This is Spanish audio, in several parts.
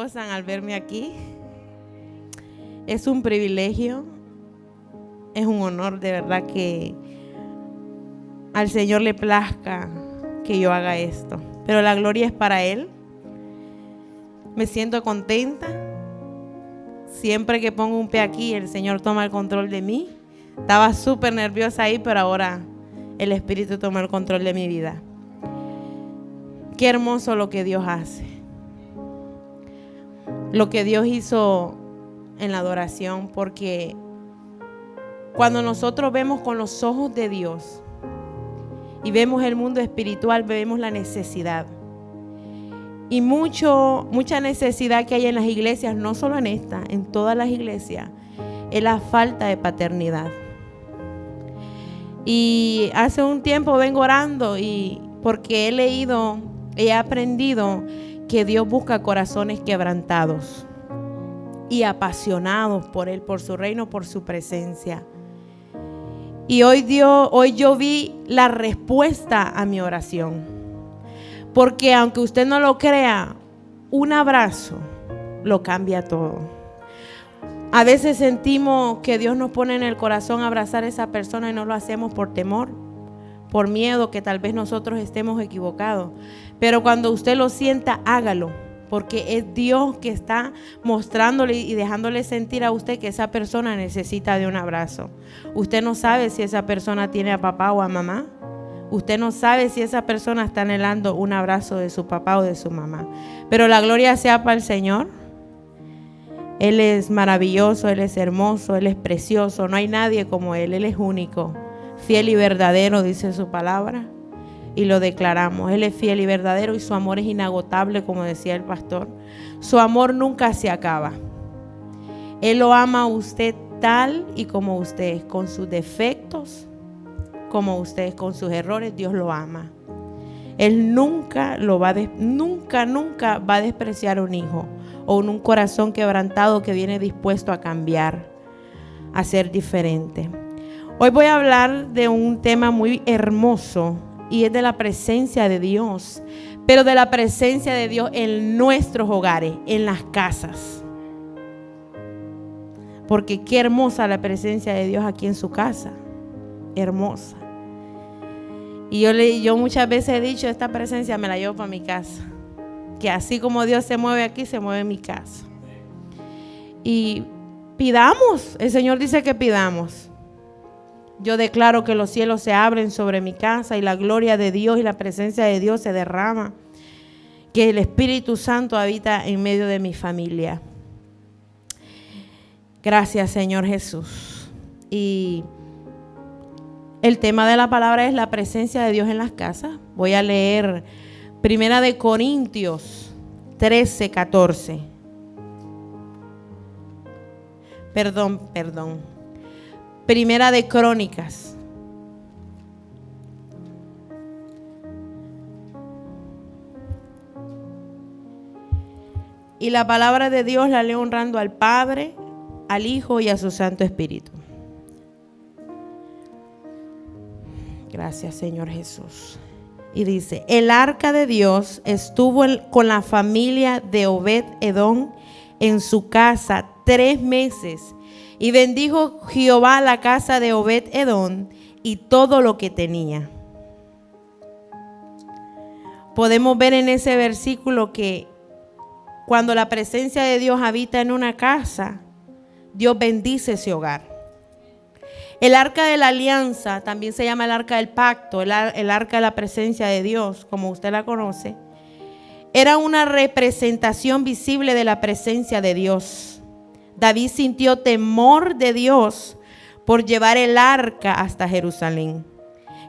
gozan al verme aquí. Es un privilegio, es un honor de verdad que al Señor le plazca que yo haga esto. Pero la gloria es para Él. Me siento contenta. Siempre que pongo un pie aquí, el Señor toma el control de mí. Estaba súper nerviosa ahí, pero ahora el Espíritu toma el control de mi vida. Qué hermoso lo que Dios hace. Lo que Dios hizo en la adoración, porque cuando nosotros vemos con los ojos de Dios y vemos el mundo espiritual, vemos la necesidad. Y mucha necesidad que hay en las iglesias, no solo en esta, en todas las iglesias, es la falta de paternidad. Y hace un tiempo vengo orando y porque he aprendido que Dios busca corazones quebrantados y apasionados por Él, por su reino, por su presencia. Y hoy yo vi la respuesta a mi oración. Porque aunque usted no lo crea, un abrazo lo cambia todo. A veces sentimos que Dios nos pone en el corazón a abrazar a esa persona y no lo hacemos por temor, por miedo que tal vez nosotros estemos equivocados. Pero cuando usted lo sienta, hágalo, porque es Dios que está mostrándole y dejándole sentir a usted que esa persona necesita de un abrazo. Usted no sabe si esa persona tiene a papá o a mamá. Usted no sabe si esa persona está anhelando un abrazo de su papá o de su mamá. Pero la gloria sea para el Señor. Él es maravilloso, Él es hermoso, Él es precioso. No hay nadie como Él, Él es único. Fiel y verdadero, dice su palabra. Y lo declaramos. Él es fiel y verdadero y su amor es inagotable, como decía el pastor. Su amor nunca se acaba. Él lo ama a usted tal y como usted es, con sus defectos, como usted con sus errores. Dios lo ama. Él nunca va a despreciar a un hijo o un corazón quebrantado que viene dispuesto a cambiar, a ser diferente. Hoy voy a hablar de un tema muy hermoso y es de la presencia de Dios, pero de la presencia de Dios en nuestros hogares, en las casas. Porque qué hermosa la presencia de Dios aquí en su casa. Hermosa. Y yo muchas veces he dicho, esta presencia me la llevo para mi casa. Que así como Dios se mueve aquí, se mueve en mi casa. Y pidamos, el Señor dice que pidamos. Yo declaro que los cielos se abren sobre mi casa y la gloria de Dios y la presencia de Dios se derrama. Que el Espíritu Santo habita en medio de mi familia. Gracias, Señor Jesús. Y el tema de la palabra es la presencia de Dios en las casas. Voy a leer 1 Corintios 13, 14. Perdón. Primera de Crónicas. Y la palabra de Dios la leo honrando al Padre, al Hijo y a su Santo Espíritu. Gracias, Señor Jesús. Y dice: el arca de Dios estuvo con la familia de Obed-Edom en su casa 3 meses. Y bendijo Jehová la casa de Obed-Edom y todo lo que tenía. Podemos ver en ese versículo que cuando la presencia de Dios habita en una casa, Dios bendice ese hogar. El arca de la alianza, también se llama el arca del pacto, el arca de la presencia de Dios, como usted la conoce, era una representación visible de la presencia de Dios. David sintió temor de Dios por llevar el arca hasta Jerusalén.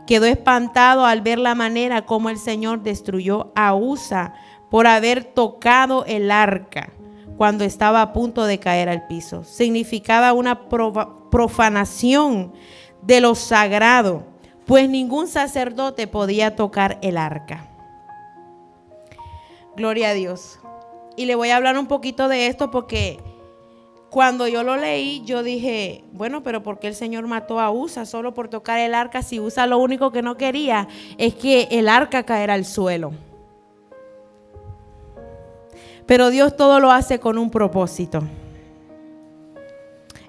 Quedó espantado al ver la manera como el Señor destruyó a Usa por haber tocado el arca cuando estaba a punto de caer al piso. Significaba una profanación de lo sagrado, pues ningún sacerdote podía tocar el arca. Gloria a Dios. Y le voy a hablar un poquito de esto porque cuando yo lo leí, yo dije, bueno, pero ¿por qué el Señor mató a Usa solo por tocar el arca? Si Usa lo único que no quería es que el arca caera al suelo. Pero Dios todo lo hace con un propósito.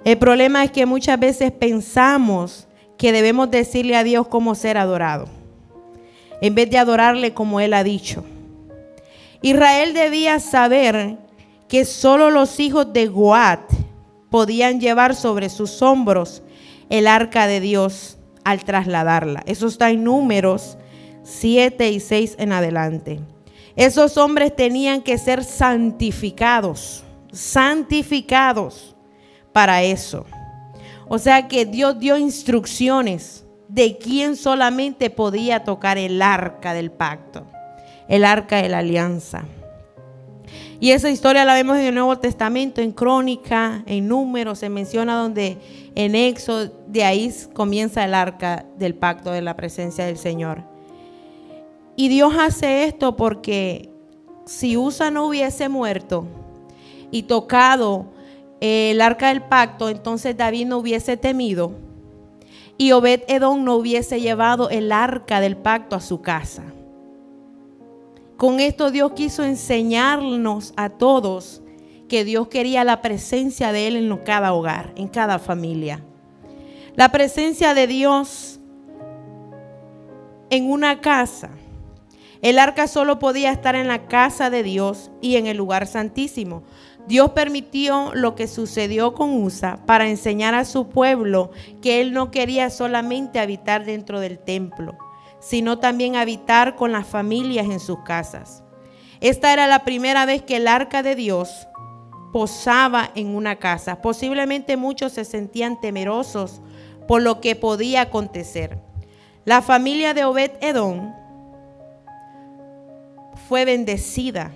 El problema es que muchas veces pensamos que debemos decirle a Dios cómo ser adorado, en vez de adorarle como Él ha dicho. Israel debía saber que solo los hijos de Goat podían llevar sobre sus hombros el arca de Dios al trasladarla. Eso está en Números 7 y 6 en adelante. Esos hombres tenían que ser santificados para eso. O sea que Dios dio instrucciones de quién solamente podía tocar el arca del pacto, el arca de la alianza. Y esa historia la vemos en el Nuevo Testamento, en Crónica, en Números, se menciona donde en Éxodo, de ahí comienza el arca del pacto de la presencia del Señor. Y Dios hace esto porque si Usa no hubiese muerto y tocado el arca del pacto, entonces David no hubiese temido y Obed-Edom no hubiese llevado el arca del pacto a su casa. Con esto Dios quiso enseñarnos a todos que Dios quería la presencia de Él en cada hogar, en cada familia. La presencia de Dios en una casa. El arca solo podía estar en la casa de Dios y en el lugar santísimo. Dios permitió lo que sucedió con Usa para enseñar a su pueblo que Él no quería solamente habitar dentro del templo, sino también habitar con las familias en sus casas. Esta era la primera vez que el arca de Dios posaba en una casa. Posiblemente muchos se sentían temerosos por lo que podía acontecer. La familia de Obed-Edom fue bendecida.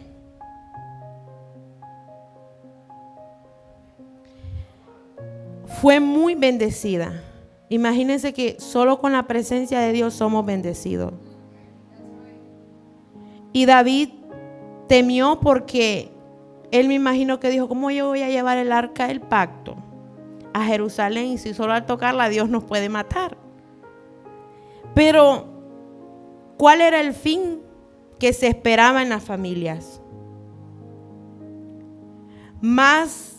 Fue muy bendecida. Imagínense que solo con la presencia de Dios somos bendecidos. Y David temió porque él, me imagino que dijo, ¿cómo yo voy a llevar el arca del pacto a Jerusalén? Y si solo al tocarla Dios nos puede matar. Pero, ¿cuál era el fin que se esperaba en las familias? Más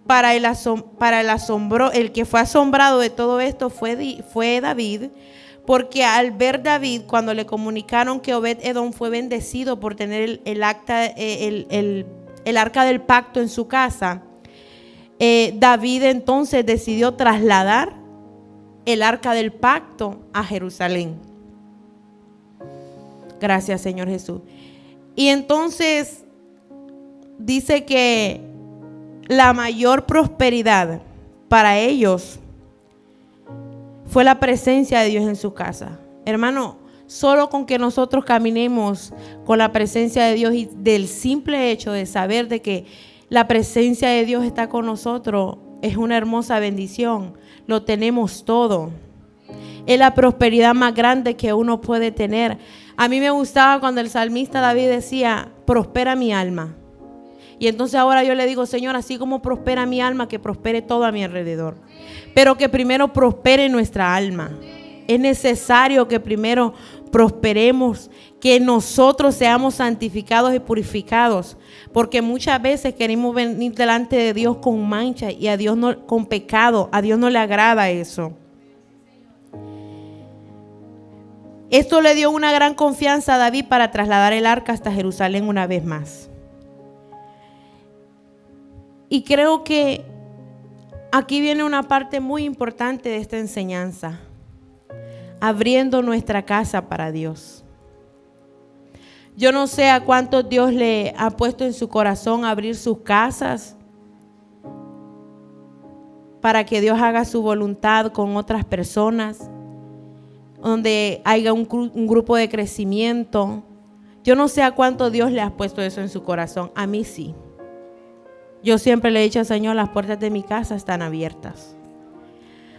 para el asombro, el que fue asombrado de todo esto fue David, porque al ver David, cuando le comunicaron que Obed-Edom fue bendecido por tener el arca del pacto en su casa, David entonces decidió trasladar el arca del pacto a Jerusalén. Gracias, Señor Jesús. Y entonces dice que la mayor prosperidad para ellos fue la presencia de Dios en su casa. Hermano, solo con que nosotros caminemos con la presencia de Dios y del simple hecho de saber de que la presencia de Dios está con nosotros es una hermosa bendición. Lo tenemos todo. Es la prosperidad más grande que uno puede tener. A mí me gustaba cuando el salmista David decía, prospera mi alma. Y entonces ahora yo le digo, Señor, así como prospera mi alma, que prospere todo a mi alrededor. Pero que primero prospere nuestra alma. Es necesario que primero prosperemos, que nosotros seamos santificados y purificados. Porque muchas veces queremos venir delante de Dios con mancha y a Dios no, con pecado. A Dios no le agrada eso. Esto le dio una gran confianza a David para trasladar el arca hasta Jerusalén una vez más. Y creo que aquí viene una parte muy importante de esta enseñanza. Abriendo nuestra casa para Dios. Yo no sé a cuántos Dios le ha puesto en su corazón abrir sus casas para que Dios haga su voluntad con otras personas, donde haya un grupo de crecimiento. Yo no sé a cuánto Dios le ha puesto eso en su corazón. A mí sí. Yo siempre le he dicho al Señor, las puertas de mi casa están abiertas.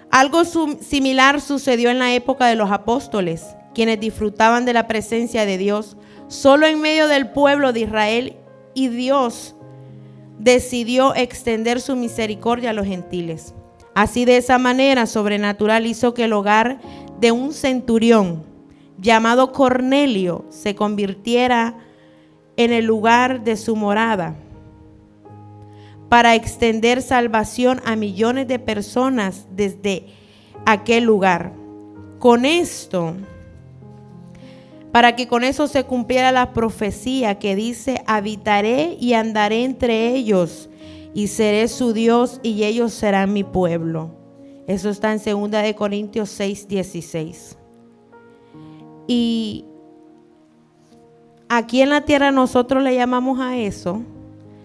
Algo similar sucedió en la época de los apóstoles, quienes disfrutaban de la presencia de Dios solo en medio del pueblo de Israel, y Dios decidió extender su misericordia a los gentiles. Así, de esa manera sobrenatural, hizo que el hogar de un centurión llamado Cornelio se convirtiera en el lugar de su morada. para extender salvación a millones de personas desde aquel lugar. Para que con eso se cumpliera la profecía que dice: habitaré y andaré entre ellos y seré su Dios y ellos serán mi pueblo. Eso está en 2 Corintios 6:16. Y aquí en la tierra nosotros le llamamos a eso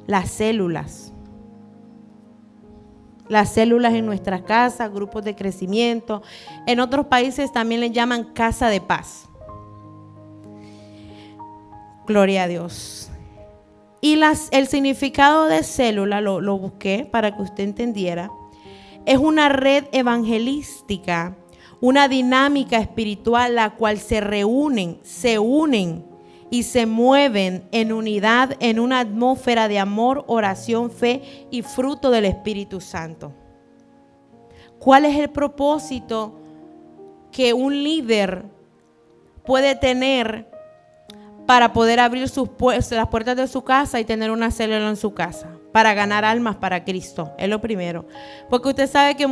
las células. Las células en nuestras casas, grupos de crecimiento. En otros países también le llaman casa de paz. Gloria a Dios. Y el significado de célula, lo busqué para que usted entendiera. Es una red evangelística, una dinámica espiritual la cual se unen y se mueven en unidad en una atmósfera de amor, oración, fe y fruto del Espíritu Santo. ¿Cuál es el propósito que un líder puede tener para poder abrir las puertas de su casa y tener una célula en su casa? Para ganar almas para Cristo, es lo primero. Porque usted sabe que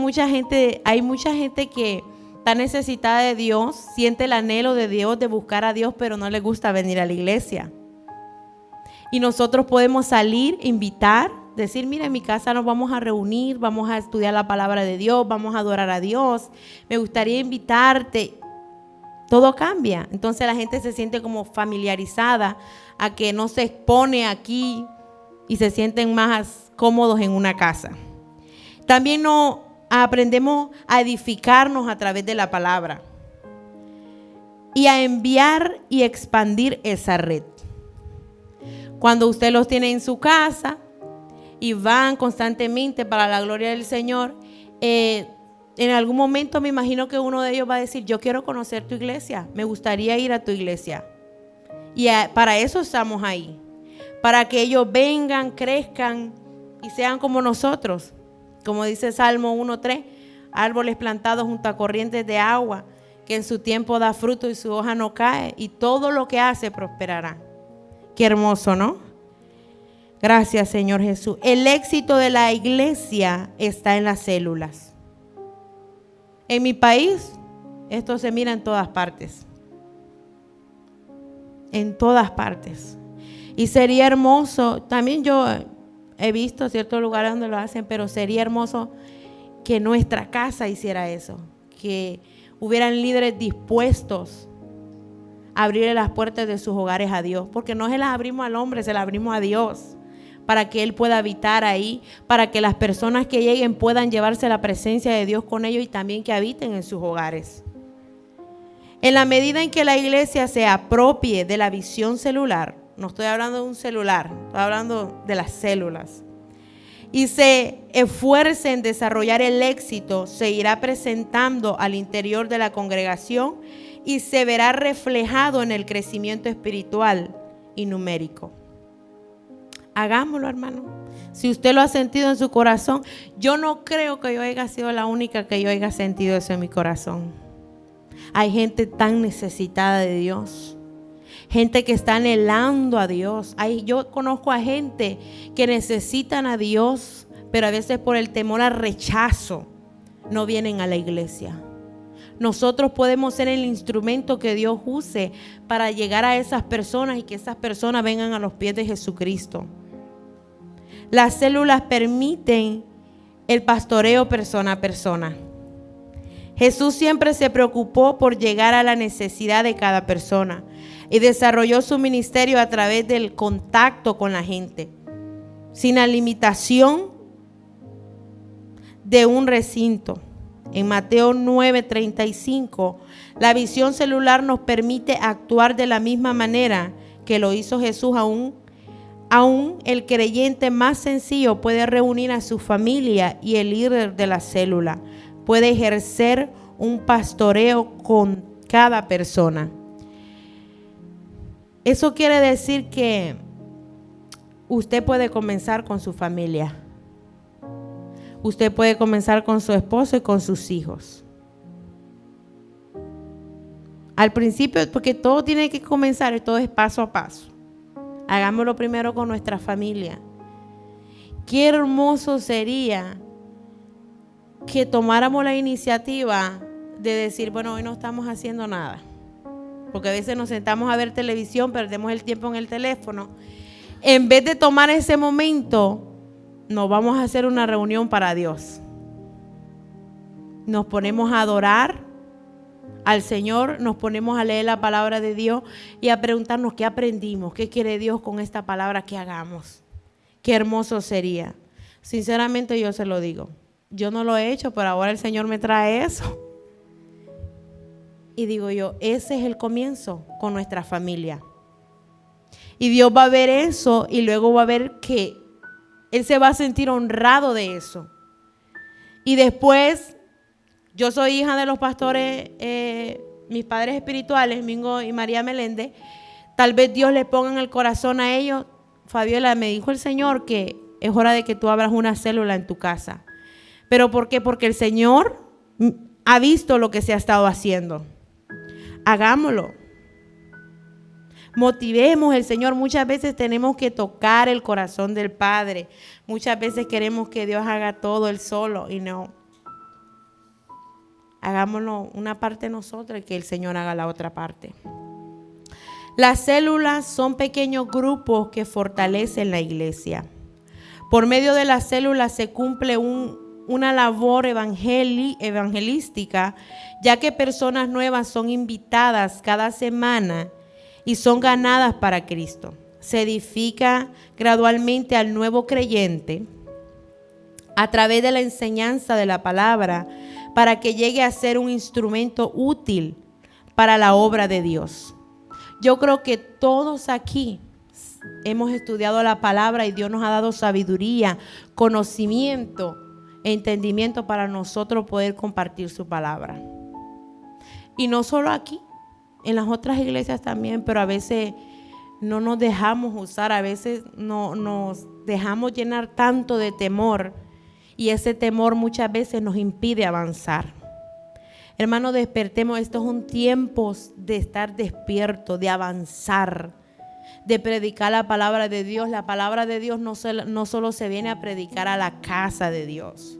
hay mucha gente que está necesitada de Dios, siente el anhelo de Dios, de buscar a Dios, pero no le gusta venir a la iglesia. Y nosotros podemos salir, invitar, decir: mira, en mi casa nos vamos a reunir, vamos a estudiar la palabra de Dios, vamos a adorar a Dios, me gustaría invitarte. Todo cambia. Entonces la gente se siente como familiarizada a que no se expone aquí y se sienten más cómodos en una casa. También aprendemos a edificarnos a través de la palabra y a enviar y expandir esa red. Cuando usted los tiene en su casa y van constantemente para la gloria del Señor, en algún momento me imagino que uno de ellos va a decir: yo quiero conocer tu iglesia, me gustaría ir a tu iglesia. Y para eso estamos ahí, para que ellos vengan, crezcan y sean como nosotros. Como dice Salmo 1:3, árboles plantados junto a corrientes de agua, que en su tiempo da fruto y su hoja no cae, y todo lo que hace prosperará. Qué hermoso, ¿no? Gracias, Señor Jesús. El éxito de la iglesia está en las células. En mi país, esto se mira en todas partes. En todas partes. Y sería hermoso, también yo he visto ciertos lugares donde lo hacen, pero sería hermoso que nuestra casa hiciera eso. Que hubieran líderes dispuestos a abrirle las puertas de sus hogares a Dios. Porque no se las abrimos al hombre, se las abrimos a Dios. Para que Él pueda habitar ahí, para que las personas que lleguen puedan llevarse la presencia de Dios con ellos y también que habiten en sus hogares. En la medida en que la iglesia se apropie de la visión celular, no estoy hablando de un celular, estoy hablando de las células, y se esfuerce en desarrollar el éxito, se irá presentando al interior de la congregación y se verá reflejado en el crecimiento espiritual y numérico. Hagámoslo, hermano. Si usted lo ha sentido en su corazón, yo no creo que yo haya sido la única que yo haya sentido eso en mi corazón. Hay gente tan necesitada de Dios, gente que está anhelando a Dios. Yo conozco a gente que necesitan a Dios, pero a veces por el temor al rechazo no vienen a la iglesia. Nosotros podemos ser el instrumento que Dios use para llegar a esas personas y que esas personas vengan a los pies de Jesucristo. Las células permiten el pastoreo persona a persona. Jesús siempre se preocupó por llegar a la necesidad de cada persona y desarrolló su ministerio a través del contacto con la gente, sin la limitación de un recinto. En Mateo 9:35, la visión celular nos permite actuar de la misma manera que lo hizo Jesús. Aún el creyente más sencillo puede reunir a su familia y el líder de la célula puede ejercer un pastoreo con cada persona. Eso quiere decir que usted puede comenzar con su familia. Usted puede comenzar con su esposo y con sus hijos. Al principio, porque todo tiene que comenzar y todo es paso a paso. Hagámoslo primero con nuestra familia. qué hermoso sería que tomáramos la iniciativa de decir, bueno, hoy no estamos haciendo nada. Porque a veces nos sentamos a ver televisión, perdemos el tiempo en el teléfono. En vez de tomar ese momento, nos vamos a hacer una reunión para Dios. Nos ponemos a adorar al Señor, nos ponemos a leer la palabra de Dios y a preguntarnos qué aprendimos, qué quiere Dios con esta palabra que hagamos. Qué hermoso sería. Sinceramente yo se lo digo. Yo no lo he hecho, pero ahora el Señor me trae eso. Y digo yo, ese es el comienzo con nuestra familia. Y Dios va a ver eso y luego va a ver que Él se va a sentir honrado de eso. Y después, yo soy hija de los pastores, mis padres espirituales, Mingo y María Meléndez. Tal vez Dios le ponga en el corazón a ellos. Fabiola, me dijo el Señor que es hora de que tú abras una célula en tu casa. ¿Pero por qué? Porque el Señor ha visto lo que se ha estado haciendo. Hagámoslo. Motivemos al Señor. Muchas veces tenemos que tocar el corazón del Padre. Muchas veces queremos que Dios haga todo Él solo y no. Hagámoslo una parte nosotros y que el Señor haga la otra parte. Las células son pequeños grupos que fortalecen la iglesia. Por medio de las células se cumple una labor evangelística, ya que personas nuevas son invitadas cada semana y son ganadas para Cristo. Se edifica gradualmente al nuevo creyente a través de la enseñanza de la palabra para que llegue a ser un instrumento útil para la obra de Dios. Yo creo que todos aquí hemos estudiado la palabra y Dios nos ha dado sabiduría, conocimiento, entendimiento para nosotros poder compartir su palabra. Y no solo aquí, en las otras iglesias también, pero a veces no nos dejamos usar, a veces no nos dejamos llenar tanto de temor y ese temor muchas veces nos impide avanzar. Hermanos, despertemos, esto es un tiempo de estar despierto, de avanzar, de predicar la palabra de Dios. La palabra de Dios no solo se viene a predicar a la casa de Dios.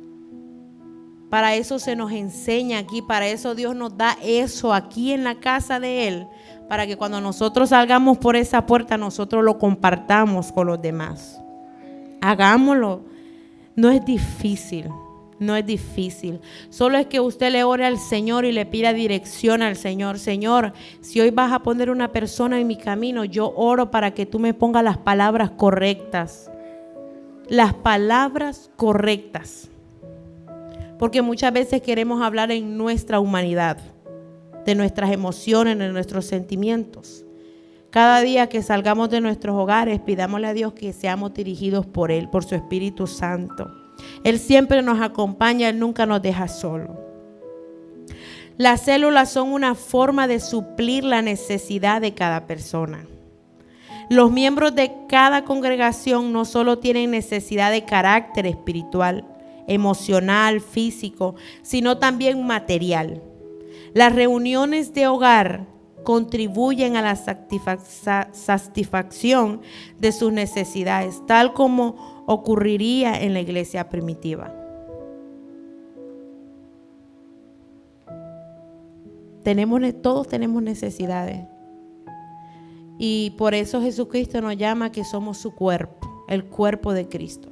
Para eso se nos enseña aquí, para eso Dios nos da eso aquí en la casa de Él, para que cuando nosotros salgamos por esa puerta, nosotros lo compartamos con los demás. Hagámoslo. No es difícil, no es difícil. Solo es que usted le ore al Señor y le pida dirección al Señor. Señor, si hoy vas a poner una persona en mi camino, yo oro para que tú me pongas las palabras correctas. Las palabras correctas. Porque muchas veces queremos hablar en nuestra humanidad, de nuestras emociones, de nuestros sentimientos. Cada día que salgamos de nuestros hogares, pidámosle a Dios que seamos dirigidos por Él, por su Espíritu Santo. Él siempre nos acompaña, Él nunca nos deja solos. Las células son una forma de suplir la necesidad de cada persona. Los miembros de cada congregación no solo tienen necesidad de carácter espiritual, emocional, físico, sino también material. Las reuniones de hogar contribuyen a la satisfacción de sus necesidades, tal como ocurriría en la iglesia primitiva. Todos tenemos necesidades. Y por eso Jesucristo nos llama que somos su cuerpo, el cuerpo de Cristo.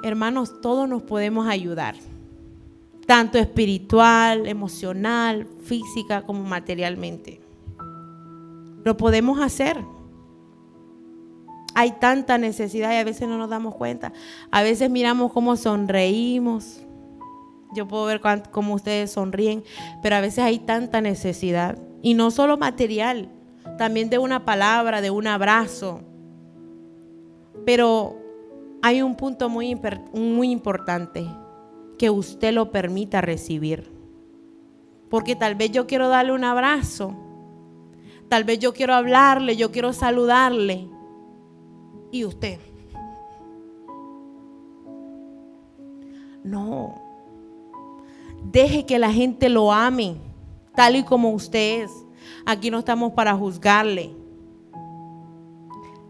Hermanos, todos nos podemos ayudar, tanto espiritual, emocional, física como materialmente. Lo podemos hacer. Hay tanta necesidad y a veces no nos damos cuenta. A veces miramos cómo sonreímos. Yo puedo ver cómo ustedes sonríen, pero a veces hay tanta necesidad. Y no solo material, también de una palabra, de un abrazo. Pero hay un punto muy importante, que usted lo permita recibir. Porque tal vez yo quiero darle un abrazo, tal vez yo quiero hablarle, yo quiero saludarle, y usted no. Deje que la gente lo ame tal y como usted es. Aquí no estamos para juzgarle.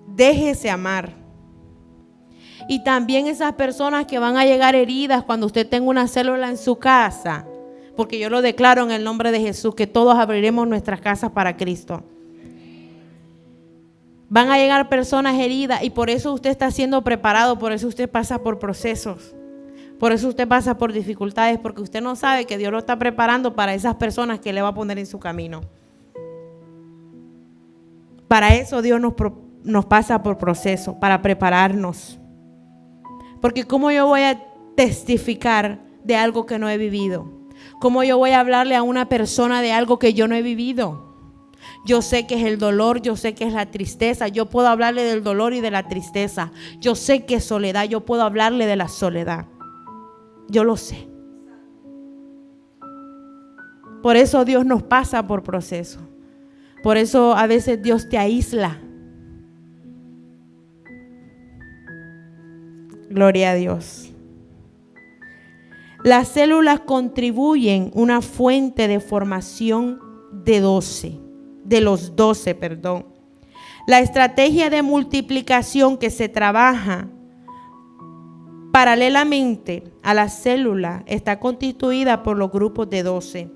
Déjese amar. Y también esas personas que van a llegar heridas cuando usted tenga una célula en su casa. Porque yo lo declaro en el nombre de Jesús, que todos abriremos nuestras casas para Cristo. Van a llegar personas heridas y por eso usted está siendo preparado, por eso usted pasa por procesos. Por eso usted pasa por dificultades, porque usted no sabe que Dios lo está preparando para esas personas que le va a poner en su camino. Para eso Dios nos pasa por proceso, para prepararnos. Porque ¿cómo yo voy a testificar de algo que no he vivido? ¿Cómo yo voy a hablarle a una persona de algo que yo no he vivido? Yo sé que es el dolor, yo sé que es la tristeza. Yo puedo hablarle del dolor y de la tristeza. Yo sé que es soledad, yo puedo hablarle de la soledad. Yo lo sé. Por eso Dios nos pasa por proceso. Por eso a veces Dios te aísla. Gloria a Dios. Las células contribuyen una fuente de formación de los 12. La estrategia de multiplicación que se trabaja paralelamente a la célula está constituida por los grupos de 12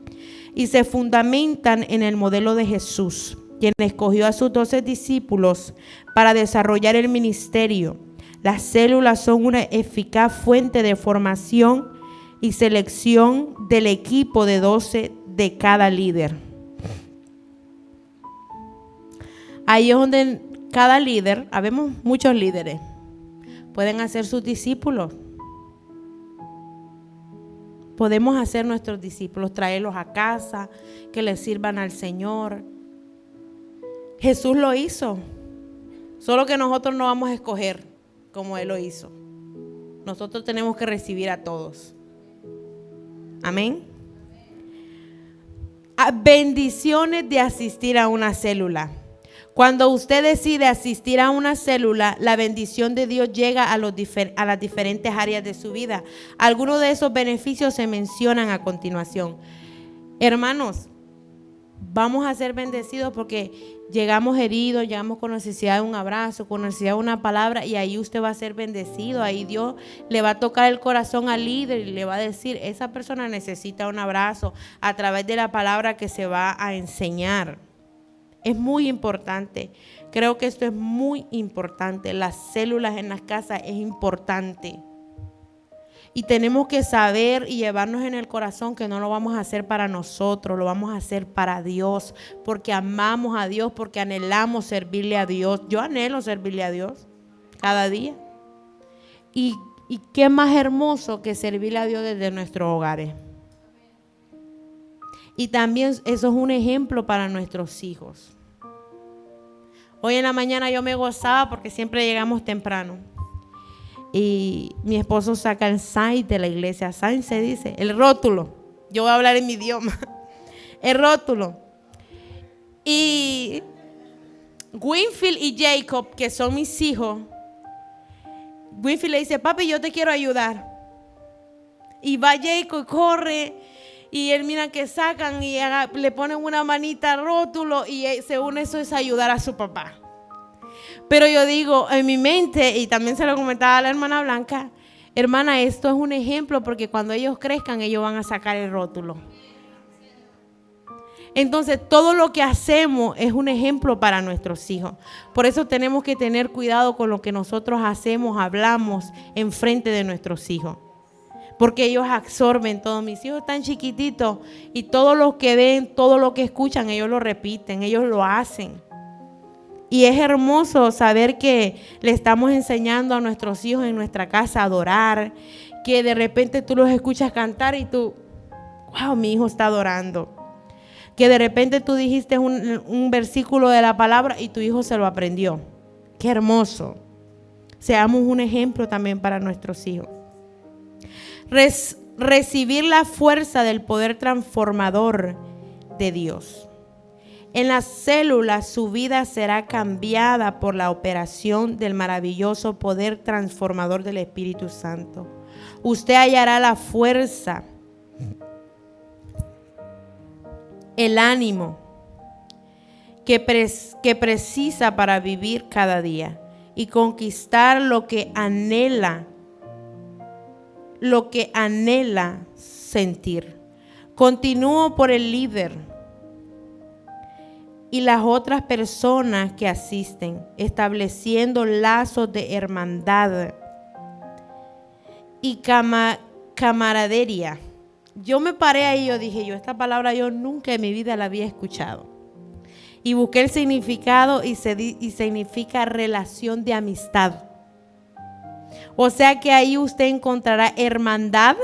y se fundamentan en el modelo de Jesús, quien escogió a sus 12 discípulos para desarrollar el ministerio. Las células son una eficaz fuente de formación y selección del equipo de 12 de cada líder. Ahí es donde cada líder, habemos muchos líderes, pueden hacer sus discípulos. Podemos hacer nuestros discípulos, traerlos a casa, que les sirvan al Señor. Jesús lo hizo, solo que nosotros no vamos a escoger como Él lo hizo. Nosotros tenemos que recibir a todos. Amén. Bendiciones de asistir a una célula. Cuando usted decide asistir a una célula, la bendición de Dios llega a las diferentes áreas de su vida. Algunos de esos beneficios se mencionan a continuación. Hermanos, vamos a ser bendecidos porque llegamos heridos, llegamos con necesidad de un abrazo, con necesidad de una palabra, y ahí usted va a ser bendecido. Ahí Dios le va a tocar el corazón al líder y le va a decir, esa persona necesita un abrazo a través de la palabra que se va a enseñar. Es muy importante. Creo que esto es muy importante. Las células en las casas es importante. Y tenemos que saber y llevarnos en el corazón que no lo vamos a hacer para nosotros, lo vamos a hacer para Dios, porque amamos a Dios, porque anhelamos servirle a Dios. Yo anhelo servirle a Dios cada día. Y qué más hermoso que servirle a Dios desde nuestros hogares. Y también eso es un ejemplo para nuestros hijos. Hoy en la mañana yo me gozaba porque siempre llegamos temprano. Y mi esposo saca el sign de la iglesia. Sign se dice, el rótulo. Yo voy a hablar en mi idioma. El rótulo. Y Winfield y Jacob, que son mis hijos, Winfield le dice, papi, yo te quiero ayudar. Y va Jacob, corre. Y él mira que sacan y le ponen una manita al rótulo y según eso es ayudar a su papá. Pero yo digo, en mi mente, y también se lo comentaba a la hermana Blanca, hermana, esto es un ejemplo porque cuando ellos crezcan, ellos van a sacar el rótulo. Entonces, todo lo que hacemos es un ejemplo para nuestros hijos. Por eso tenemos que tener cuidado con lo que nosotros hacemos, hablamos en frente de nuestros hijos. Porque ellos absorben todo. Mis hijos están chiquititos y todo lo que ven, todo lo que escuchan, ellos lo repiten, ellos lo hacen. Y es hermoso saber que le estamos enseñando a nuestros hijos en nuestra casa a adorar, que de repente tú los escuchas cantar y tú, wow, mi hijo está adorando. Que de repente tú dijiste un versículo de la palabra y tu hijo se lo aprendió. Qué hermoso. Seamos un ejemplo también para nuestros hijos. Recibir la fuerza del poder transformador de Dios. En las células su vida será cambiada por la operación del maravilloso poder transformador del Espíritu Santo. Usted hallará la fuerza, el ánimo que precisa para vivir cada día. y conquistar lo que anhela sentir. Continúo por el líder y las otras personas que asisten, estableciendo lazos de hermandad y camaradería. Yo me paré ahí y yo dije, esta palabra yo nunca en mi vida la había escuchado. Y busqué el significado y significa relación de amistad. O sea que ahí usted encontrará hermandad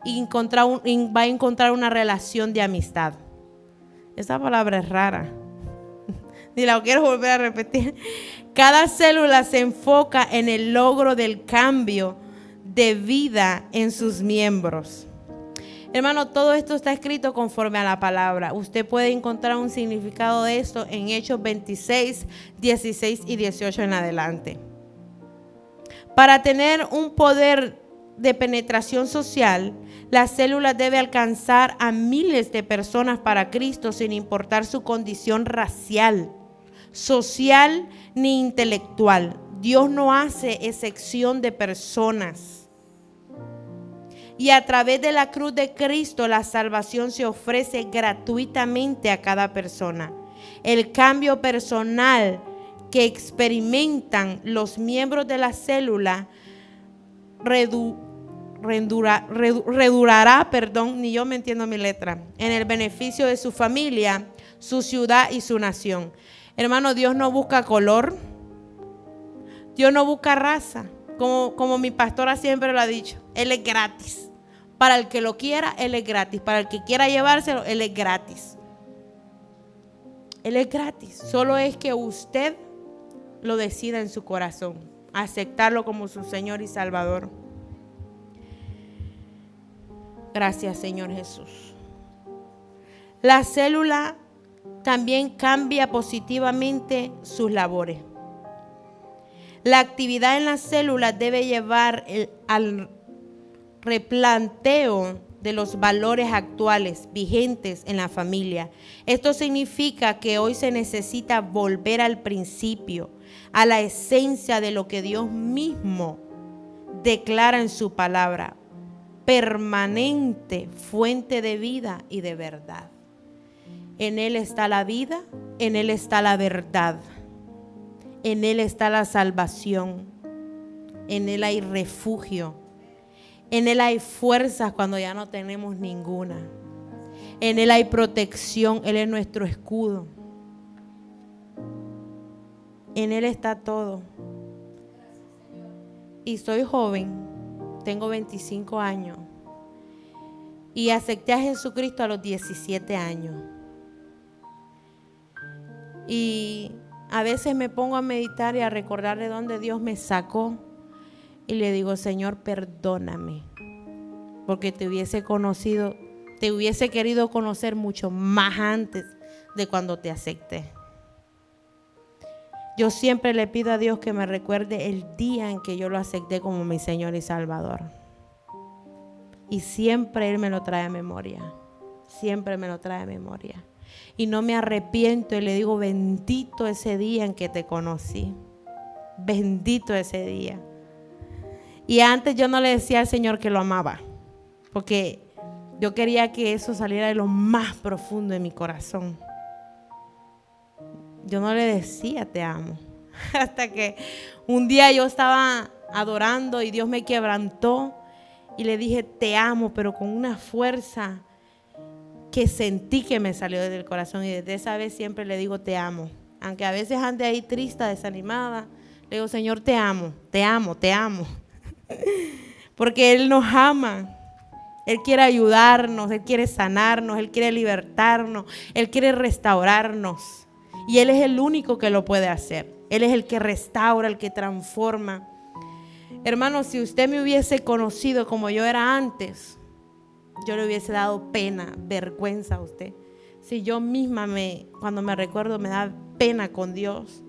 y va a encontrar una relación de amistad. Esa palabra es rara. Ni la quiero volver a repetir. Cada célula se enfoca en el logro del cambio de vida en sus miembros. Hermano, todo esto está escrito conforme a la palabra. Usted puede encontrar un significado de esto en Hechos 26, 16 y 18 en adelante. Para tener un poder de penetración social, la célula debe alcanzar a miles de personas para Cristo sin importar su condición racial, social ni intelectual. Dios no hace excepción de personas. Y a través de la cruz de Cristo, la salvación se ofrece gratuitamente a cada persona. El cambio personal que experimentan los miembros de la célula redurará, ni yo me entiendo mi letra, en el beneficio de su familia, su ciudad y su nación. Hermano, Dios no busca color, Dios no busca raza, como mi pastora siempre lo ha dicho, Él es gratis. Para el que lo quiera, Él es gratis. Para el que quiera llevárselo, Él es gratis. Él es gratis. Solo es que usted lo decida en su corazón, aceptarlo como su Señor y Salvador. Gracias, Señor Jesús. La célula también cambia positivamente sus labores. La actividad en la célula debe llevar al replanteo de los valores actuales vigentes en la familia. Esto significa que hoy se necesita volver al principio, a la esencia de lo que Dios mismo declara en su palabra, permanente fuente de vida y de verdad. En Él está la vida, en Él está la verdad, en Él está la salvación, en Él hay refugio. En Él hay fuerzas cuando ya no tenemos ninguna. En Él hay protección. Él es nuestro escudo. En Él está todo. Y soy joven. Tengo 25 años. Y acepté a Jesucristo a los 17 años. Y a veces me pongo a meditar y a recordar de dónde Dios me sacó. Y le digo, Señor, perdóname, porque te hubiese querido conocer mucho más antes de cuando te acepté. Yo siempre le pido a Dios que me recuerde el día en que yo lo acepté como mi Señor y Salvador. Y siempre Él me lo trae a memoria. Siempre me lo trae a memoria. Y no me arrepiento y le digo, bendito ese día en que te conocí. Bendito ese día. Y antes yo no le decía al Señor que lo amaba, porque yo quería que eso saliera de lo más profundo de mi corazón. Yo no le decía te amo, hasta que un día yo estaba adorando y Dios me quebrantó y le dije te amo, pero con una fuerza que sentí que me salió desde el corazón. Y desde esa vez siempre le digo te amo, aunque a veces ande ahí triste, desanimada, le digo Señor te amo, te amo, te amo. Porque Él nos ama. Él quiere ayudarnos, Él quiere sanarnos, Él quiere libertarnos, Él quiere restaurarnos. Y Él es el único que lo puede hacer. Él es el que restaura, el que transforma. Hermano, si usted me hubiese conocido como yo era antes, yo le hubiese dado pena, vergüenza a usted. Si yo misma cuando me recuerdo me da pena con Dios.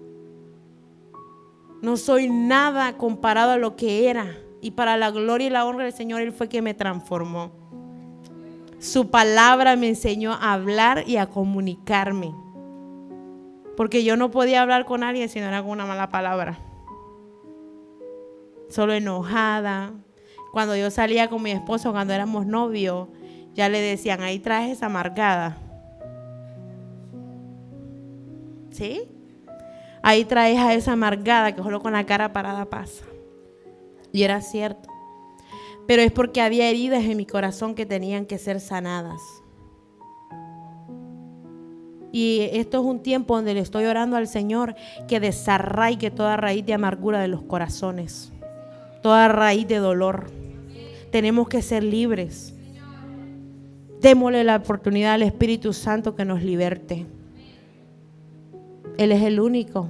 No soy nada comparado a lo que era. Y para la gloria y la honra del Señor, Él fue quien me transformó. Su palabra me enseñó a hablar y a comunicarme. Porque yo no podía hablar con alguien si no era con una mala palabra. Solo enojada. Cuando yo salía con mi esposo, cuando éramos novios, ya le decían, ahí traes esa amargada. ¿Sí? Ahí traes a esa amargada que solo con la cara parada pasa. Y era cierto. Pero es porque había heridas en mi corazón que tenían que ser sanadas. Y esto es un tiempo donde le estoy orando al Señor que desarraigue toda raíz de amargura de los corazones, toda raíz de dolor. Tenemos que ser libres. Démosle la oportunidad al Espíritu Santo que nos liberte. Él es el único.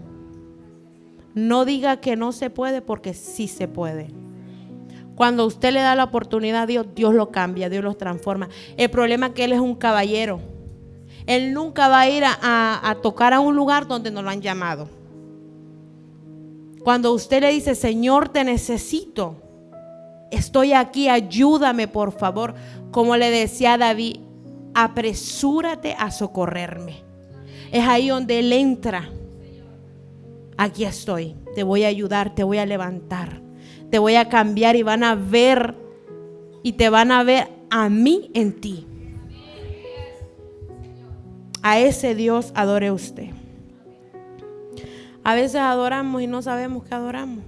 No diga que no se puede, porque sí se puede. Cuando usted le da la oportunidad a Dios, Dios lo cambia, Dios lo transforma. El problema es que Él es un caballero. Él nunca va a ir a tocar a un lugar donde no lo han llamado. Cuando usted le dice, Señor, te necesito, estoy aquí, ayúdame por favor. Como le decía a David, apresúrate a socorrerme. Es ahí donde Él entra. Aquí estoy, te voy a ayudar, te voy a levantar, te voy a cambiar y van a ver y te van a ver a mí en ti. A ese Dios adore usted. A veces adoramos y no sabemos que adoramos.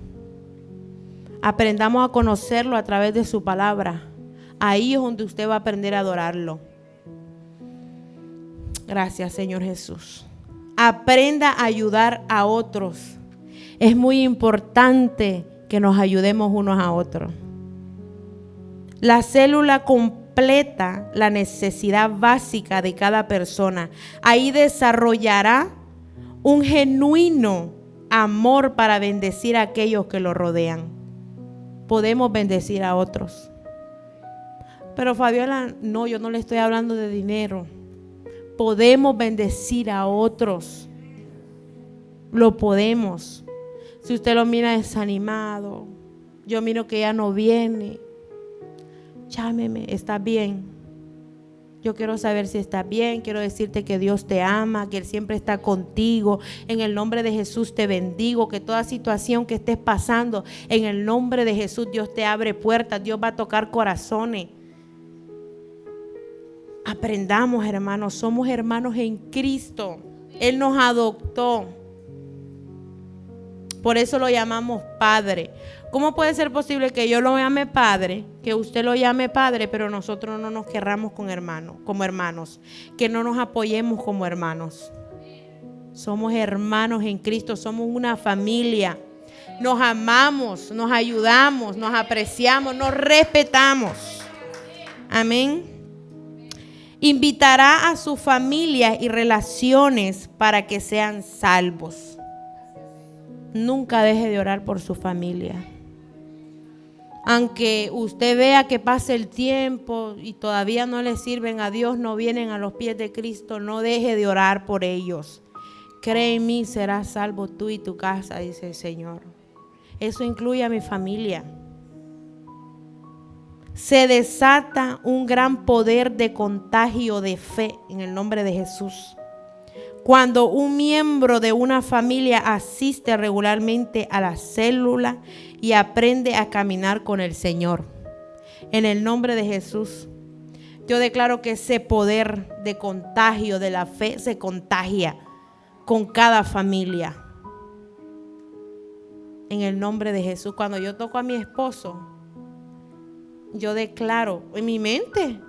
Aprendamos a conocerlo a través de su palabra. Ahí es donde usted va a aprender a adorarlo. Gracias, Señor Jesús. Aprenda a ayudar a otros. Es muy importante que nos ayudemos unos a otros. La célula completa la necesidad básica de cada persona. Ahí desarrollará un genuino amor para bendecir a aquellos que lo rodean. Podemos bendecir a otros. Pero Fabiola, no, yo no le estoy hablando de dinero. Podemos bendecir a otros. Lo podemos. Si usted lo mira desanimado, yo miro que ya no viene, llámeme, ¿estás bien? Yo quiero saber si estás bien. Quiero decirte que Dios te ama, que Él siempre está contigo. En el nombre de Jesús te bendigo. Que toda situación que estés pasando, en el nombre de Jesús Dios te abre puertas. Dios va a tocar corazones. Aprendamos, hermanos, somos hermanos en Cristo. Él nos adoptó. Por eso lo llamamos Padre. ¿Cómo puede ser posible que yo lo llame Padre, que usted lo llame Padre, pero nosotros no nos querramos como hermanos, que no nos apoyemos como hermanos? Somos hermanos en Cristo, somos una familia. Nos amamos, nos ayudamos, nos apreciamos, nos respetamos. Amén. Invitará a su familia y relaciones para que sean salvos. Nunca deje de orar por su familia. Aunque usted vea que pase el tiempo y todavía no le sirven a Dios, no vienen a los pies de Cristo, no deje de orar por ellos. Cree en mí, serás salvo tú y tu casa, dice el Señor. Eso incluye a mi familia. Se desata un gran poder de contagio de fe en el nombre de Jesús. Cuando un miembro de una familia asiste regularmente a la célula y aprende a caminar con el Señor. En el nombre de Jesús, yo declaro que ese poder de contagio de la fe se contagia con cada familia. En el nombre de Jesús, cuando yo toco a mi esposo, yo declaro en mi mente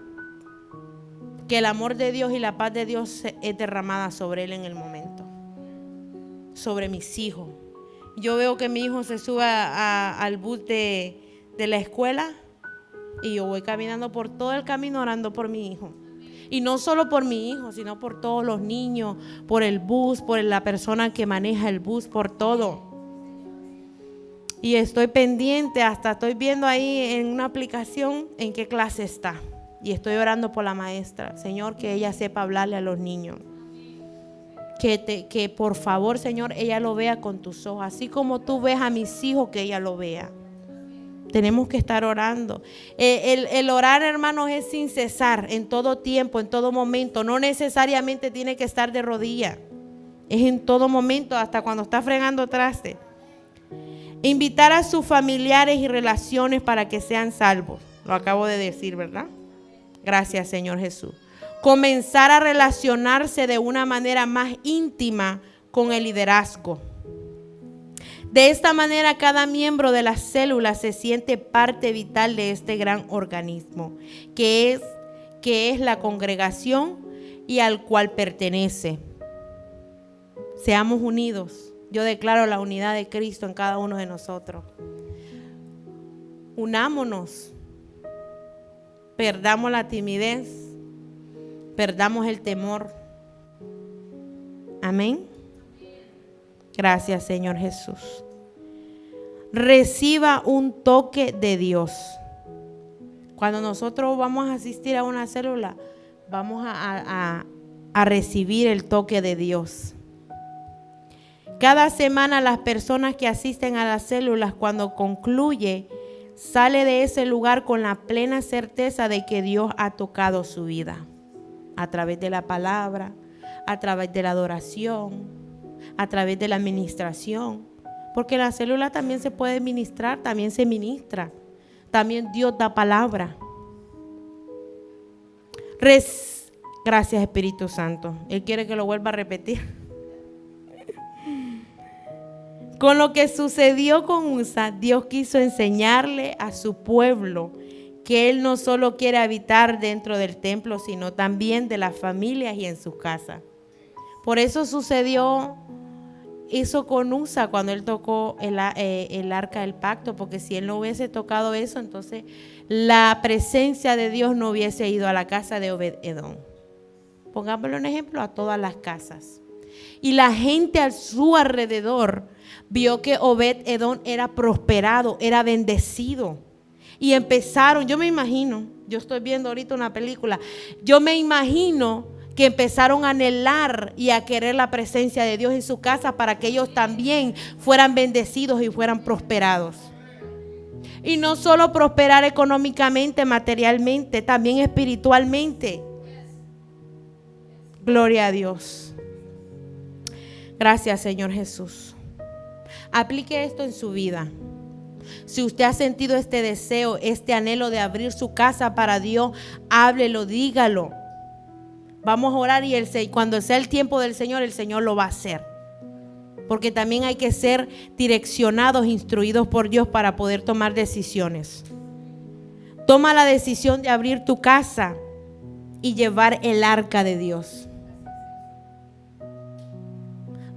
que el amor de Dios y la paz de Dios es derramada sobre él en el momento. Sobre mis hijos. Yo veo que mi hijo se sube al bus de la escuela y yo voy caminando por todo el camino orando por mi hijo. Y no solo por mi hijo, sino por todos los niños, por el bus, por la persona que maneja el bus, por todo. Y estoy pendiente, hasta estoy viendo ahí en una aplicación en qué clase está. Y estoy orando por la maestra. Señor, que ella sepa hablarle a los niños. Que por favor, Señor, ella lo vea con tus ojos. Así como tú ves a mis hijos, que ella lo vea. Tenemos que estar orando. El orar, hermanos, es sin cesar, en todo tiempo, en todo momento. No necesariamente tiene que estar de rodillas. Es en todo momento, hasta cuando está fregando traste. Invitar a sus familiares y relaciones para que sean salvos. Lo acabo de decir, ¿verdad? Gracias, Señor Jesús. Comenzar a relacionarse de una manera más íntima con el liderazgo. De esta manera, cada miembro de la célula se siente parte vital de este gran organismo, que es la congregación y al cual pertenece. Seamos unidos. Yo declaro la unidad de Cristo en cada uno de nosotros. Unámonos. Perdamos la timidez. Perdamos el temor. Amén. Gracias, Señor Jesús. Reciba un toque de Dios. Cuando nosotros vamos a asistir a una célula, vamos a recibir el toque de Dios. Cada semana las personas que asisten a las células, cuando concluye, sale de ese lugar con la plena certeza de que Dios ha tocado su vida. A través de la palabra, a través de la adoración, a través de la administración. Porque en la célula también se puede ministrar, también se ministra. También Dios da palabra. Gracias, Espíritu Santo. Él quiere que lo vuelva a repetir. Con lo que sucedió con Usa, Dios quiso enseñarle a su pueblo que Él no solo quiere habitar dentro del templo, sino también de las familias y en sus casas. Por eso sucedió eso con Usa cuando él tocó el arca del pacto, porque si él no hubiese tocado eso, entonces la presencia de Dios no hubiese ido a la casa de Obed-Edom. Pongámosle un ejemplo a todas las casas. Y la gente a su alrededor vio que Obed-Edom era prosperado, era bendecido. Y empezaron, yo me imagino, yo estoy viendo ahorita una película, yo me imagino que empezaron a anhelar y a querer la presencia de Dios en su casa para que ellos también fueran bendecidos y fueran prosperados. Y no solo prosperar económicamente, materialmente, también espiritualmente. Gloria a Dios. Gracias, Señor Jesús. Aplique esto en su vida. Si usted ha sentido este deseo, este anhelo de abrir su casa para Dios, háblelo, dígalo. Vamos a orar y cuando sea el tiempo del Señor, el Señor lo va a hacer. Porque también hay que ser direccionados, instruidos por Dios para poder tomar decisiones. Toma la decisión de abrir tu casa y llevar el arca de Dios.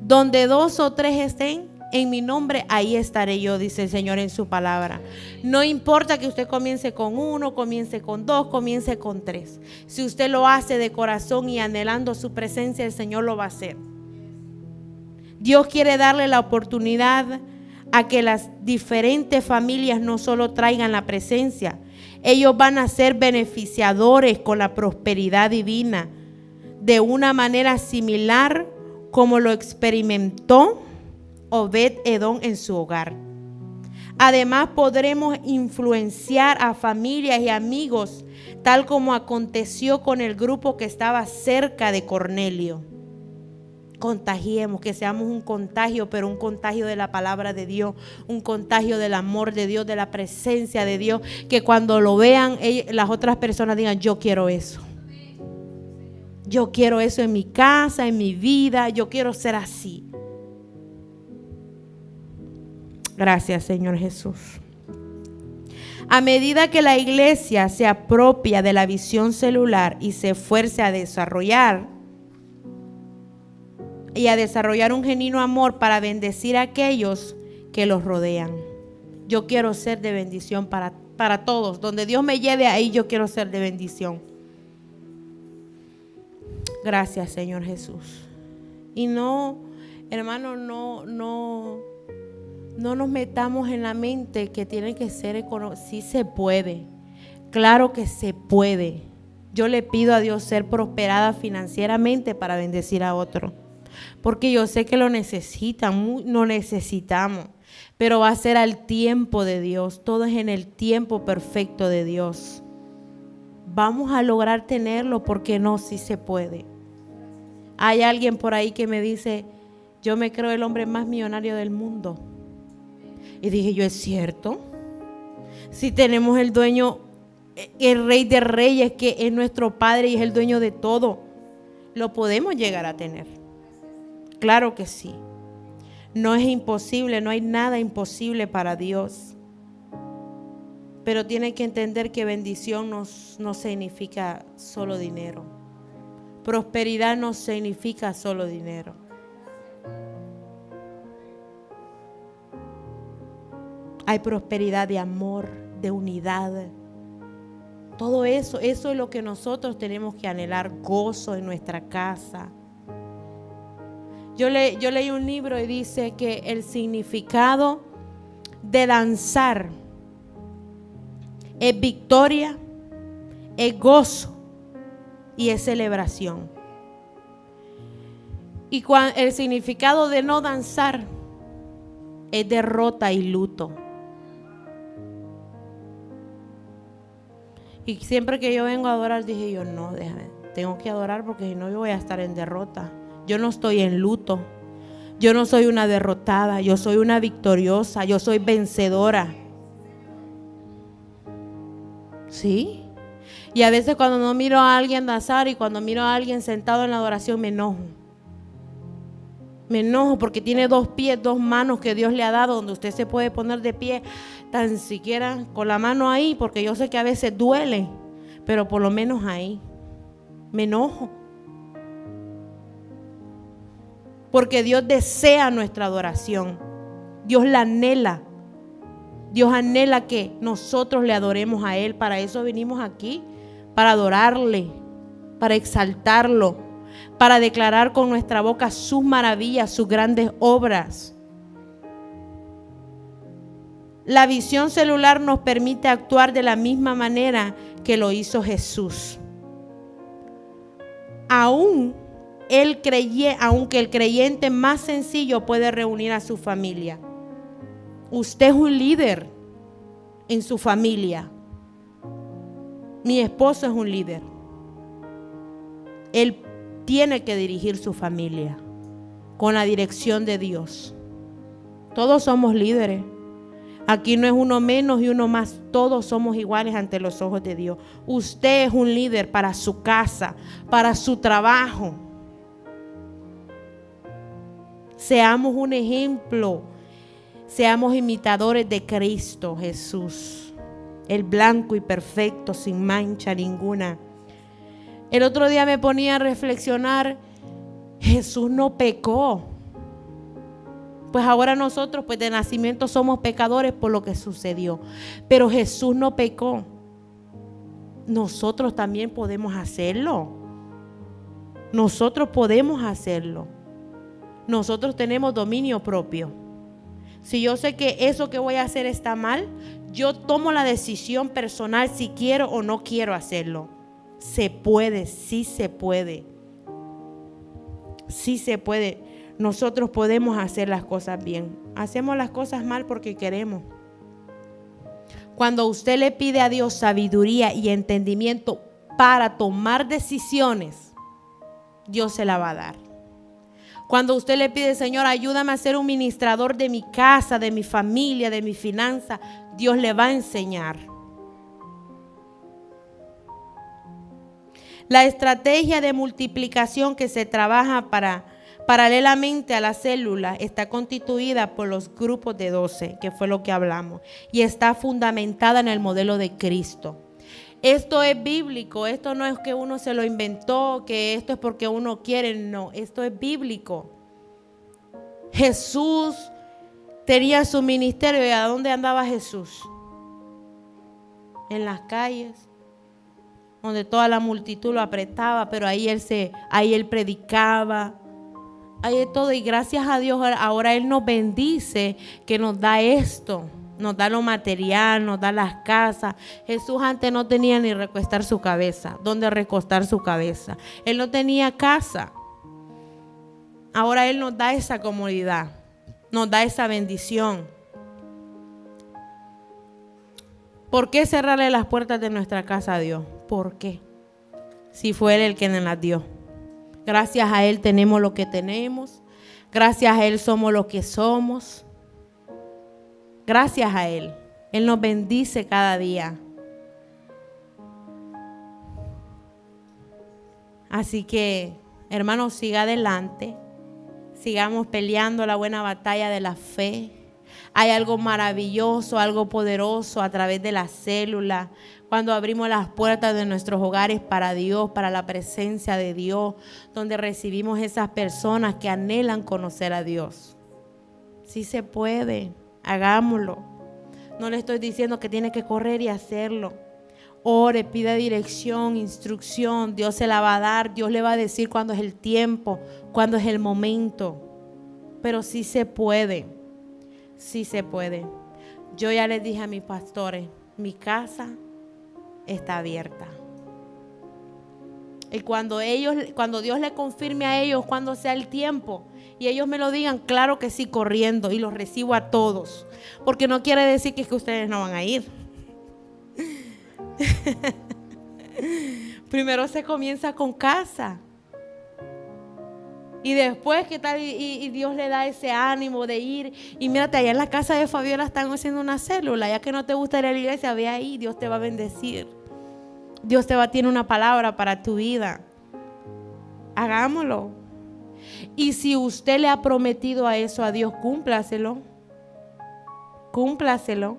Donde 2 o 3 estén en mi nombre, ahí estaré yo, dice el Señor en su palabra. No importa que usted comience con 1, comience con 2, comience con 3. Si usted lo hace de corazón y anhelando su presencia, el Señor lo va a hacer. Dios quiere darle la oportunidad a que las diferentes familias no solo traigan la presencia, ellos van a ser beneficiadores con la prosperidad divina de una manera similar como lo experimentó Obed-Edom en su hogar. Además, podremos influenciar a familias y amigos, tal como aconteció con el grupo que estaba cerca de Cornelio. Contagiemos, que seamos un contagio, pero un contagio de la palabra de Dios, un contagio del amor de Dios, de la presencia de Dios, que cuando lo vean las otras personas digan: yo quiero eso. Yo quiero eso en mi casa, en mi vida, yo quiero ser así. Gracias, Señor Jesús. A medida que la iglesia se apropia de la visión celular y se esfuerce a desarrollar un genuino amor para bendecir a aquellos que los rodean. Yo quiero ser de bendición para todos. Donde Dios me lleve, ahí yo quiero ser de bendición. Gracias, Señor Jesús. Y no, hermano, no nos metamos en la mente que tiene que ser económico. Sí se puede. Claro que se puede. Yo le pido a Dios ser prosperada financieramente para bendecir a otro. Porque yo sé que lo necesitan, lo necesitamos. Pero va a ser al tiempo de Dios. Todo es en el tiempo perfecto de Dios. Vamos a lograr tenerlo, porque no, sí se puede. Hay alguien por ahí que me dice: yo me creo el hombre más millonario del mundo. Y dije yo, ¿es cierto? Si tenemos el dueño, el Rey de Reyes, que es nuestro Padre y es el dueño de todo, lo podemos llegar a tener. Claro que sí. No es imposible, no hay nada imposible para Dios. Pero tiene que entender que bendición no significa solo dinero. Prosperidad no significa solo dinero. Hay prosperidad de amor, de unidad. Todo eso es lo que nosotros tenemos que anhelar, gozo en nuestra casa. Yo leí un libro y dice que el significado de danzar es victoria, es gozo y es celebración. Y el significado de no danzar es derrota y luto. Y siempre que yo vengo a adorar, dije yo, no, déjame, tengo que adorar porque si no yo voy a estar en derrota. Yo no estoy en luto. Yo no soy una derrotada, yo soy una victoriosa, yo soy vencedora. ¿Sí? Y a veces cuando no miro a alguien danzar y cuando miro a alguien sentado en la adoración me enojo. Me enojo porque tiene 2 pies, 2 manos que Dios le ha dado, donde usted se puede poner de pie tan siquiera con la mano ahí, porque yo sé que a veces duele, pero por lo menos ahí. Me enojo. Porque Dios desea nuestra adoración. Dios la anhela. Dios anhela que nosotros le adoremos a Él. Para eso vinimos aquí, para adorarle, para exaltarlo, para declarar con nuestra boca sus maravillas, sus grandes obras. La visión celular nos permite actuar de la misma manera que lo hizo Jesús. Aunque el creyente más sencillo puede reunir a su familia. Usted es un líder en su familia. Mi esposo es un líder. Él tiene que dirigir su familia con la dirección de Dios. Todos somos líderes. Aquí no es uno menos y uno más. Todos somos iguales ante los ojos de Dios. Usted es un líder para su casa, para su trabajo. Seamos un ejemplo. Seamos imitadores de Cristo Jesús, el blanco y perfecto, sin mancha ninguna. El otro día me ponía a reflexionar, Jesús no pecó. Pues ahora nosotros pues de nacimiento somos pecadores por lo que sucedió. Pero Jesús no pecó. Nosotros también podemos hacerlo. Nosotros podemos hacerlo. Nosotros tenemos dominio propio. Si yo sé que eso que voy a hacer está mal, yo tomo la decisión personal si quiero o no quiero hacerlo. Se puede, sí se puede. Sí se puede. Nosotros podemos hacer las cosas bien. Hacemos las cosas mal porque queremos. Cuando usted le pide a Dios sabiduría y entendimiento para tomar decisiones, Dios se la va a dar. Cuando usted le pide, Señor, ayúdame a ser un ministrador de mi casa, de mi familia, de mi finanza, Dios le va a enseñar. La estrategia de multiplicación que se trabaja paralelamente a la célula está constituida por los grupos de 12, que fue lo que hablamos, y está fundamentada en el modelo de Cristo. Esto es bíblico, esto no es que uno se lo inventó, que esto es porque uno quiere, no, esto es bíblico. Jesús tenía su ministerio. ¿Y a dónde andaba Jesús? En las calles, donde toda la multitud lo apretaba, pero ahí él predicaba, ahí de todo, y gracias a Dios ahora Él nos bendice, que nos da esto. Nos da lo material, nos da las casas. Jesús antes no tenía ni recostar su cabeza. ¿Dónde recostar su cabeza? Él no tenía casa. Ahora Él nos da esa comodidad. Nos da esa bendición. ¿Por qué cerrarle las puertas de nuestra casa a Dios? ¿Por qué? Si fue Él el que nos las dio. Gracias a Él tenemos lo que tenemos. Gracias a Él somos lo que somos. Gracias a Él. Él nos bendice cada día. Así que, hermanos, siga adelante. Sigamos peleando la buena batalla de la fe. Hay algo maravilloso, algo poderoso a través de la célula. Cuando abrimos las puertas de nuestros hogares para Dios, para la presencia de Dios, donde recibimos esas personas que anhelan conocer a Dios. Sí se puede, hagámoslo. No le estoy diciendo que tiene que correr y hacerlo. Ore, pida dirección, instrucción. Dios se la va a dar. Dios le va a decir cuándo es el tiempo, cuándo es el momento. Pero sí se puede. Sí se puede. Yo ya les dije a mis pastores, mi casa está abierta. Y cuando Dios le confirme a ellos cuando sea el tiempo y ellos me lo digan, claro que sí, corriendo, y los recibo a todos. Porque no quiere decir que ustedes no van a ir. Primero se comienza con casa. Y después, ¿qué tal? Y Dios le da ese ánimo de ir. Y mírate, allá en la casa de Fabiola están haciendo una célula. Ya que no te gusta ir a la iglesia, ve ahí, Dios te va a bendecir. Dios tiene una palabra para tu vida. Hagámoslo. Y si usted le ha prometido a eso a Dios, cúmplaselo. Cúmplaselo.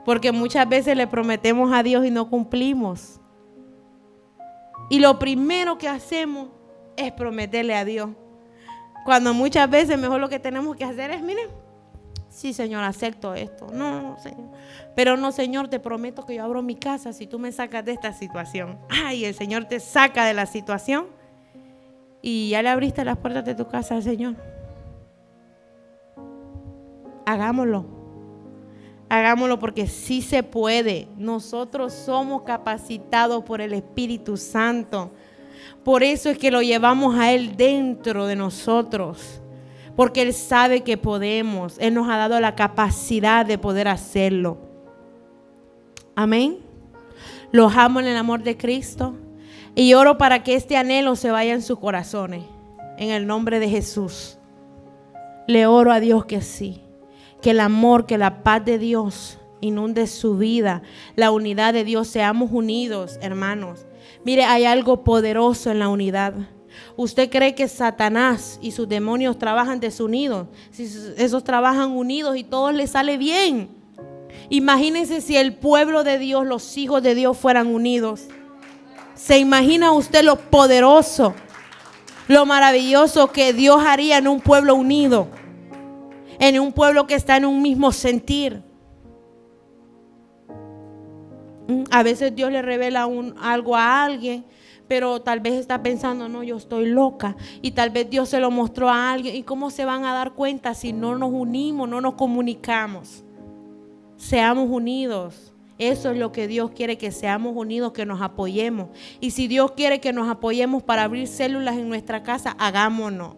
Porque muchas veces le prometemos a Dios y no cumplimos. Y lo primero que hacemos es prometerle a Dios. Cuando muchas veces mejor lo que tenemos que hacer es, miren, sí, Señor, acepto esto. No, Señor. Pero no, Señor, te prometo que yo abro mi casa si tú me sacas de esta situación. Ay, el Señor te saca de la situación y ya le abriste las puertas de tu casa al Señor. Hagámoslo. Hagámoslo porque sí se puede. Nosotros somos capacitados por el Espíritu Santo. Por eso es que lo llevamos a Él dentro de nosotros. Porque Él sabe que podemos. Él nos ha dado la capacidad de poder hacerlo. Amén. Los amo en el amor de Cristo. Y oro para que este anhelo se vaya en sus corazones. En el nombre de Jesús. Le oro a Dios que sí. Que el amor, que la paz de Dios inunde su vida. La unidad de Dios. Seamos unidos, hermanos. Mire, hay algo poderoso en la unidad. ¿Usted cree que Satanás y sus demonios trabajan desunidos? Si esos trabajan unidos y todo les sale bien. Imagínense si el pueblo de Dios, los hijos de Dios fueran unidos. ¿Se imagina usted lo poderoso, lo maravilloso que Dios haría en un pueblo unido? En un pueblo que está en un mismo sentir. A veces Dios le revela algo a alguien, pero tal vez está pensando, no, yo estoy loca. Y tal vez Dios se lo mostró a alguien. ¿Y cómo se van a dar cuenta si no nos unimos, no nos comunicamos? Seamos unidos. Eso es lo que Dios quiere, que seamos unidos, que nos apoyemos. Y si Dios quiere que nos apoyemos para abrir células en nuestra casa, hagámonos.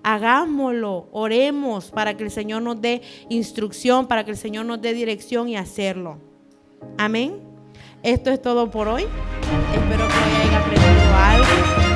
Hagámoslo, oremos para que el Señor nos dé instrucción, para que el Señor nos dé dirección y hacerlo. Amén. Esto es todo por hoy. Espero que hoy haya aprendido algo.